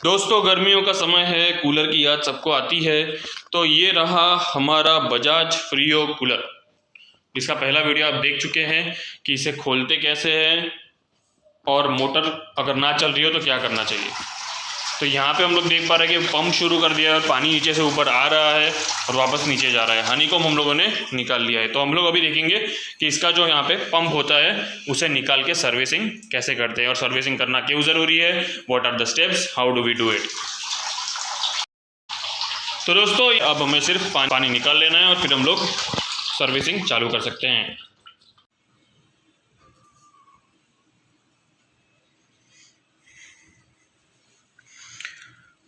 दोस्तों गर्मियों का समय है, कूलर की याद सबको आती है। तो ये रहा हमारा बजाज फ्रीओ कूलर। इसका पहला वीडियो आप देख चुके हैं कि इसे खोलते कैसे हैं और मोटर अगर ना चल रही हो तो क्या करना चाहिए। तो यहाँ पे हम लोग देख पा रहे हैं कि पंप शुरू कर दिया है और पानी नीचे से ऊपर आ रहा है और वापस नीचे जा रहा है। हनीकॉम्ब हम लोगों ने निकाल लिया है। तो हम लोग अभी देखेंगे कि इसका जो यहाँ पे पंप होता है उसे निकाल के सर्विसिंग कैसे करते हैं और सर्विसिंग करना क्यों ज़रूरी है, what are the steps, how do we do it. तो दोस्तों अब हमें सिर्फ पानी निकाल लेना है और फिर हम लोग सर्विसिंग चालू कर सकते हैं।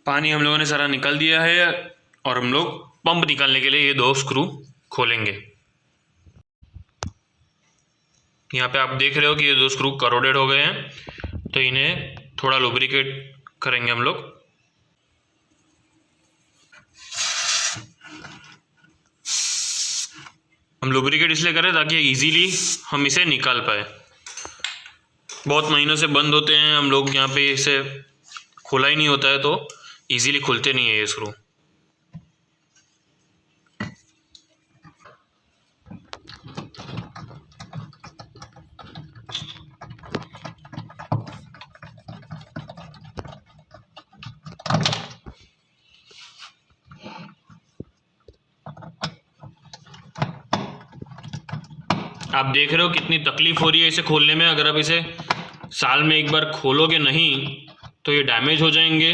पानी हम लोगों ने सारा निकाल दिया है और हम लोग पंप निकालने के लिए ये दो स्क्रू खोलेंगे। यहाँ पे आप देख रहे हो कि ये दो स्क्रू करोडेड हो गए हैं, तो इन्हें थोड़ा लुब्रिकेट करेंगे हम लोग। हम लुब्रिकेट इसलिए करें ताकि इजीली हम इसे निकाल पाए। बहुत महीनों से बंद होते हैं, हम लोग यहाँ पे इसे खोला ही नहीं होता है तो इजीली खुलते नहीं है ये स्क्रू। आप देख रहे हो कितनी तकलीफ हो रही है इसे खोलने में। अगर आप इसे साल में एक बार खोलोगे नहीं तो ये डैमेज हो जाएंगे,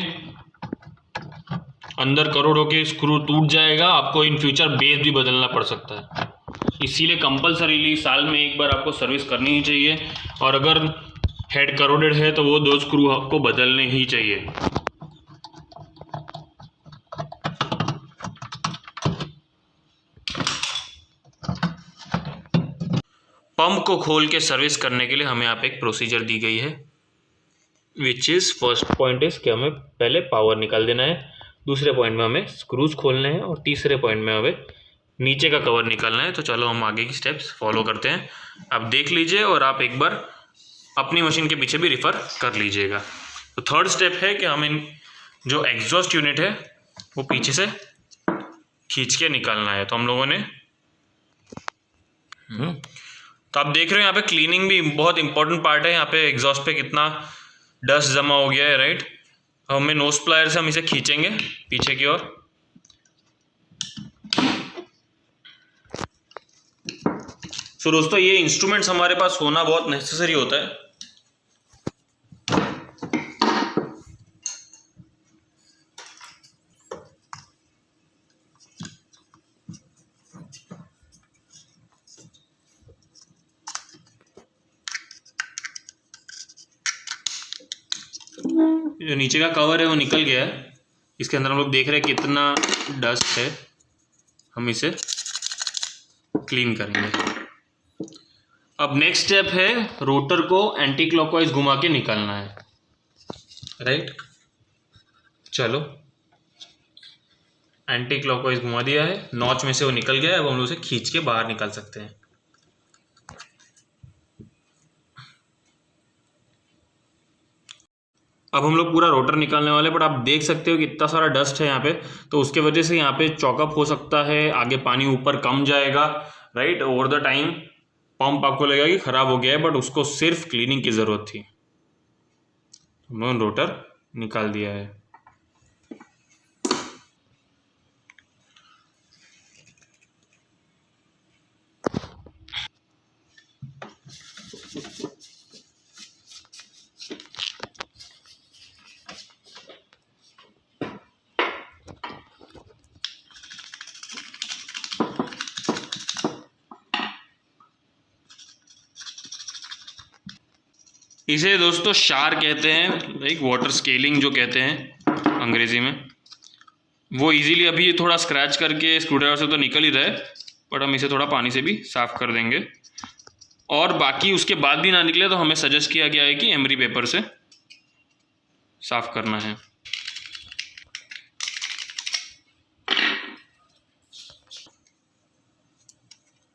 अंदर करोड़ों के स्क्रू टूट जाएगा, आपको इन फ्यूचर बेस भी बदलना पड़ सकता है। इसीलिए कंपलसरीली साल में एक बार आपको सर्विस करनी ही चाहिए और अगर हेड करोडेड है तो वो दो स्क्रू आपको बदलने ही चाहिए। पंप को खोल के सर्विस करने के लिए हमें यहाँ पे एक प्रोसीजर दी गई है, which is first point is कि हमें पहले पावर निकाल देना है, दूसरे पॉइंट में हमें स्क्रूज खोलने हैं और तीसरे पॉइंट में हमें नीचे का कवर निकालना है। तो चलो हम आगे की स्टेप्स फॉलो करते हैं। आप देख लीजिए और आप एक बार अपनी मशीन के पीछे भी रिफ़र कर लीजिएगा। तो थर्ड स्टेप है कि हमें जो एग्जॉस्ट यूनिट है वो पीछे से खींच के निकालना है। तो हम लोगों ने तो आप देख रहे हो यहाँ पे क्लीनिंग भी बहुत इंपॉर्टेंट पार्ट है। यहाँ पे एग्जॉस्ट पे कितना डस्ट जमा हो गया है, राइट। हमें नोज प्लायर से हम इसे खींचेंगे पीछे की ओर। सो दोस्तों ये इंस्ट्रूमेंट्स हमारे पास होना बहुत नेसेसरी होता है। जो नीचे का कवर है वो निकल गया है, इसके अंदर हम लोग देख रहे हैं कितना डस्ट है। हम इसे क्लीन करेंगे। अब नेक्स्ट स्टेप है रोटर को एंटी क्लॉकवाइज घुमा के निकालना है, राइट। चलो एंटी क्लॉकवाइज घुमा दिया है, नॉच में से वो निकल गया है। अब हम लोग उसे खींच के बाहर निकाल सकते हैं। अब हम लोग पूरा रोटर निकालने वाले हैं, बट आप देख सकते हो कि इतना सारा डस्ट है यहाँ पे, तो उसके वजह से यहाँ पे चॉकअप हो सकता है, आगे पानी ऊपर कम जाएगा, right. Over the time pump आपको लगेगा कि ख़राब हो गया है, बट उसको सिर्फ क्लीनिंग की ज़रूरत थी। हमने रोटर निकाल दिया है। इसे दोस्तों शार कहते हैं, लाइक वाटर स्केलिंग जो कहते हैं अंग्रेजी में। वो इजीली अभी थोड़ा स्क्रैच करके स्क्रूड्राइवर से तो निकल ही रहा है, बट हम इसे थोड़ा पानी से भी साफ़ कर देंगे। और बाकी उसके बाद भी ना निकले तो हमें सजेस्ट किया गया है कि एमरी पेपर से साफ़ करना है।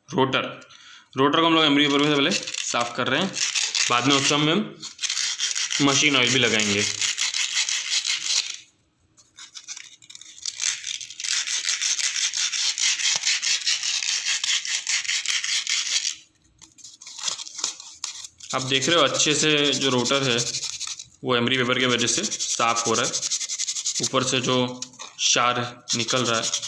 रोटर को हम लोग एमरी पेपर से पहले साफ़ कर रहे हैं, बाद में उस समय हम मशीन ऑयल भी लगाएंगे। आप देख रहे हो अच्छे से जो रोटर है वो एमरी वेबर के वजह से साफ़ हो रहा है, ऊपर से जो क्षार निकल रहा है।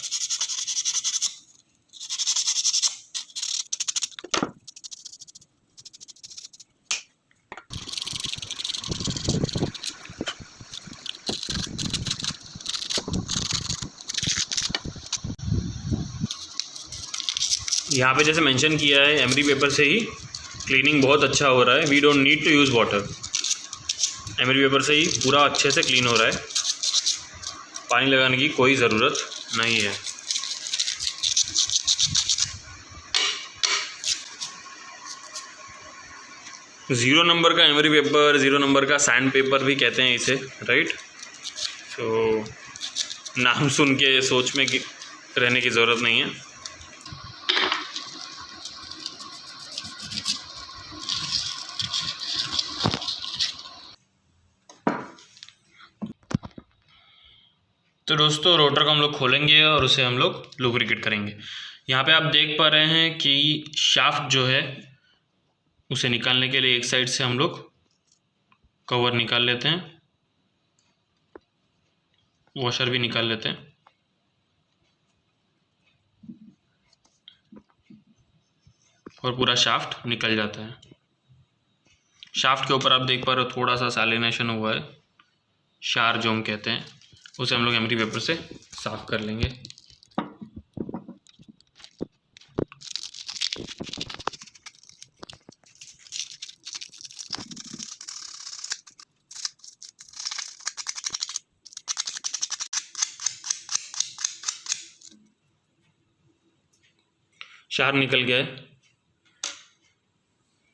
यहाँ पे जैसे मेंशन किया है एमरी पेपर से ही क्लीनिंग बहुत अच्छा हो रहा है। We don't need to use water, emery paper से ही पूरा अच्छे से क्लीन हो रहा है, पानी लगाने की कोई ज़रूरत नहीं है। ज़ीरो नंबर का एमरी पेपर, ज़ीरो नंबर का सैंड पेपर भी कहते हैं इसे, राइट। तो नाम सुन के सोच में रहने की ज़रूरत नहीं है। तो दोस्तों रोटर को हम लोग खोलेंगे और उसे हम लोग लुब्रिकेट करेंगे। यहाँ पे आप देख पा रहे हैं कि शाफ्ट जो है उसे निकालने के लिए एक साइड से हम लोग कवर निकाल लेते हैं, वॉशर भी निकाल लेते हैं। और पूरा शाफ्ट निकल जाता है। शाफ्ट के ऊपर आप देख पा रहे हो थोड़ा सा सैलिनेशन हुआ है, क्षार जो हम कहते हैं, उसे हम लोग एमरी पेपर से साफ कर लेंगे। क्षार निकल गया है।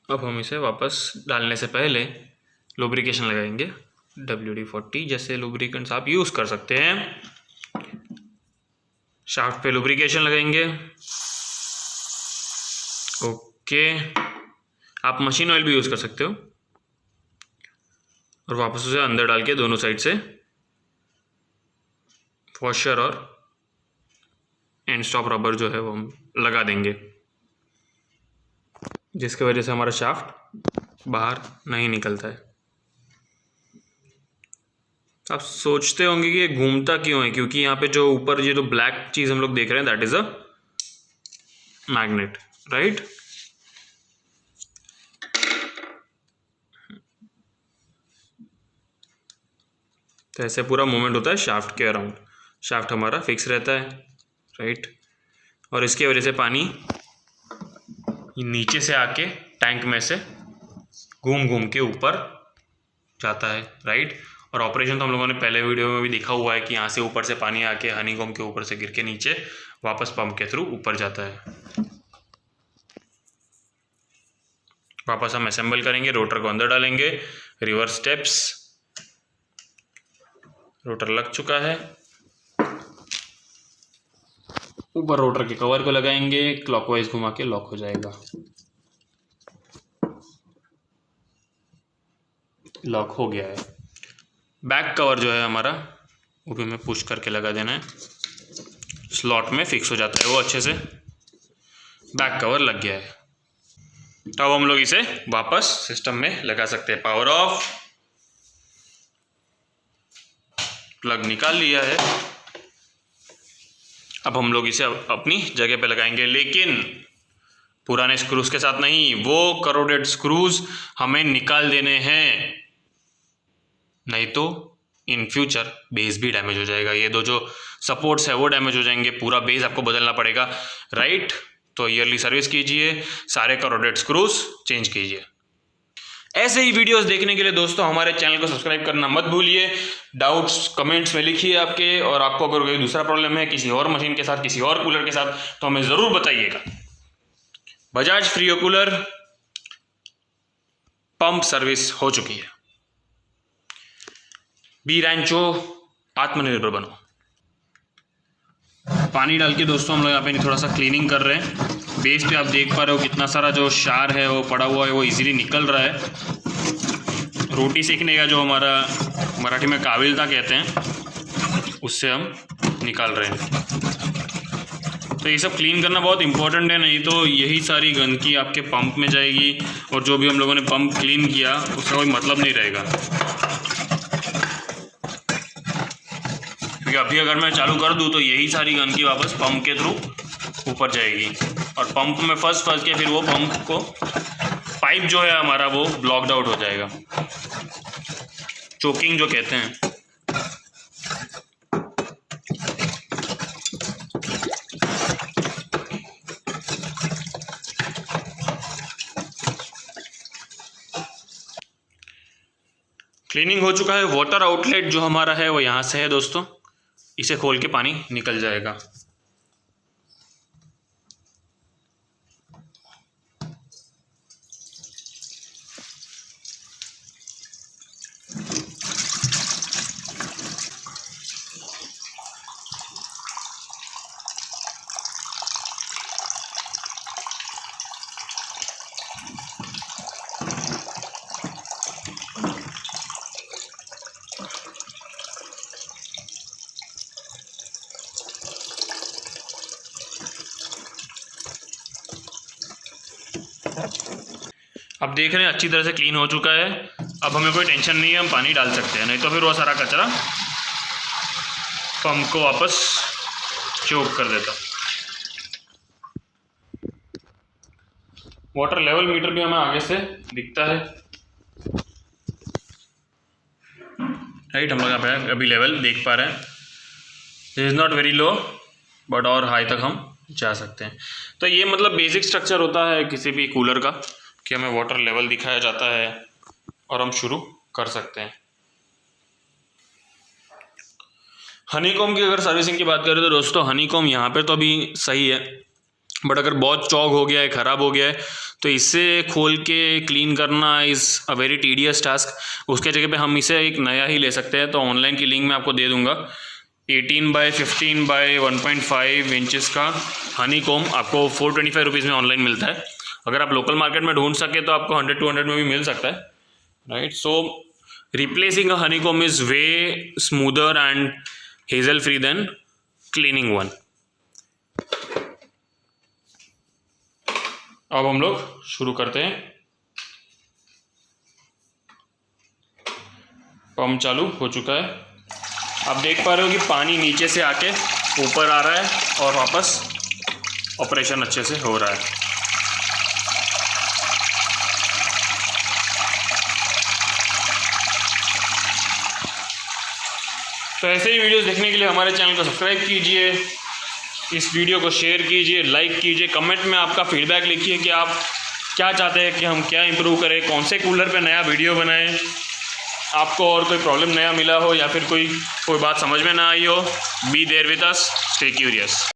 अब हम इसे वापस डालने से पहले लुब्रिकेशन लगाएंगे। WD-40 जैसे लुब्रिकेंट्स आप यूज़ कर सकते हैं। शाफ्ट पे लुब्रिकेशन लगाएंगे। ओके, आप मशीन ऑयल भी यूज़ कर सकते हो। और वापस उसे अंदर डाल के दोनों साइड से वॉशर और एंड स्टॉप रबर जो है वो हम लगा देंगे, जिसकी वजह से हमारा शाफ्ट बाहर नहीं निकलता है। आप सोचते होंगे कि ये घूमता क्यों है, क्योंकि यहाँ पे जो ऊपर ये जो ब्लैक चीज़ हम लोग देख रहे हैं that is a magnet, right. तो ऐसे पूरा मूवमेंट होता है शाफ्ट के अराउंड, शाफ्ट हमारा फिक्स रहता है, राइट। और इसके वजह से पानी नीचे से आके टैंक में से घूम घूम के ऊपर जाता है, राइट। और ऑपरेशन तो हम लोगों ने पहले वीडियो में भी देखा हुआ है कि यहाँ से ऊपर से पानी आके हनीकॉम्ब के ऊपर से गिर के नीचे वापस पंप के थ्रू ऊपर जाता है। वापस हम असेंबल करेंगे, रोटर को अंदर डालेंगे, रिवर्स स्टेप्स, रोटर लग चुका है। ऊपर रोटर के कवर को लगाएंगे, क्लॉकवाइज घुमा के लॉक हो जाएगा। लॉक हो गया है। बैक कवर जो है हमारा वो भी हमें पुश करके लगा देना है, स्लॉट में फिक्स हो जाता है वो अच्छे से। बैक कवर लग गया है। तो अब हम लोग इसे वापस सिस्टम में लगा सकते हैं। पावर ऑफ, प्लग निकाल लिया है। अब हम लोग इसे अपनी जगह पे लगाएंगे, लेकिन पुराने स्क्रूज के साथ नहीं, वो करोडेड स्क्रूज हमें निकाल देने हैं, नहीं तो इन फ्यूचर बेस भी डैमेज हो जाएगा। ये दो जो सपोर्ट्स है वो डैमेज हो जाएंगे, पूरा बेस आपको बदलना पड़ेगा, राइट। तो ईयरली सर्विस कीजिए, सारे करोडेड स्क्रूज चेंज कीजिए। ऐसे ही वीडियोस देखने के लिए दोस्तों हमारे चैनल को सब्सक्राइब करना मत भूलिए। डाउट्स कमेंट्स में लिखिए आपके, और आपको अगर कोई दूसरा प्रॉब्लम है किसी और मशीन के साथ, किसी और कूलर के साथ, तो हमें ज़रूर बताइएगा। बजाज फ्रीओ कूलर पंप सर्विस हो चुकी है। बी रैंचो, आत्मनिर्भर बनो। पानी डाल के दोस्तों हम लोग यहाँ पे थोड़ा सा क्लीनिंग कर रहे हैं। बेस पे आप देख पा रहे हो कितना सारा जो क्षार है वो पड़ा हुआ है, वो इजीली निकल रहा है। रोटी सेकने का जो हमारा मराठी में काबिलता कहते हैं, उससे हम निकाल रहे हैं। तो ये सब क्लीन करना बहुत इंपॉर्टेंट है, नहीं तो यही सारी गंदगी आपके पंप में जाएगी और जो भी हम लोगों ने पंप क्लीन किया उसका कोई मतलब नहीं रहेगा। क्योंकि अभी अगर मैं चालू कर दूँ तो यही सारी गंदगी वापस पंप के थ्रू ऊपर जाएगी और पंप में फंस के फिर वो पंप को पाइप जो है हमारा वो ब्लॉकड आउट हो जाएगा, चोकिंग जो कहते हैं। क्लीनिंग हो चुका है। वाटर आउटलेट जो हमारा है वो यहाँ से है दोस्तों, इसे खोल के पानी निकल जाएगा। अब देख रहे हैं अच्छी तरह से क्लीन हो चुका है। अब हमें कोई टेंशन नहीं है, हम पानी डाल सकते हैं, नहीं तो फिर वो सारा कचरा पंप को वापस चोक कर देता। वाटर लेवल मीटर भी हमें आगे से दिखता है, राइट। हम लोग अभी लेवल देख पा रहे हैं। This is not very low but और हाई तक हम जा सकते हैं। तो ये मतलब बेसिक स्ट्रक्चर होता है किसी भी कूलर का कि हमें वाटर लेवल दिखाया जाता है और हम शुरू कर सकते हैं। हनीकॉम की अगर सर्विसिंग की बात करें तो दोस्तों हनीकॉम यहाँ पे तो अभी सही है, बट अगर बहुत चौक हो गया है, ख़राब हो गया है, तो इसे खोल के क्लीन करना is a very tedious task. उसके जगह पे हम इसे एक नया ही ले सकते हैं। तो ऑनलाइन की लिंक मैं आपको दे दूँगा। 18 बाय 15 बाय 1.5 इंचज़ का हनीकॉम आपको 425 रुपीज़ में ऑनलाइन मिलता है। अगर आप लोकल मार्केट में ढूंढ सके तो आपको 100-200 में भी मिल सकता है, right. So replacing a honeycomb is way smoother and hassle free than cleaning one. अब हम लोग शुरू करते हैं। पंप चालू हो चुका है। आप देख पा रहे हो कि पानी नीचे से आके ऊपर आ रहा है और वापस ऑपरेशन अच्छे से हो रहा है। तो ऐसे ही वीडियोस देखने के लिए हमारे चैनल को सब्सक्राइब कीजिए, इस वीडियो को शेयर कीजिए, लाइक कीजिए, कमेंट में आपका फीडबैक लिखिए कि आप क्या चाहते हैं कि हम क्या इंप्रूव करें, कौन से कूलर पे नया वीडियो बनाएं, आपको और कोई प्रॉब्लम नया मिला हो या फिर कोई बात समझ में ना आई हो। Be there with us, stay curious.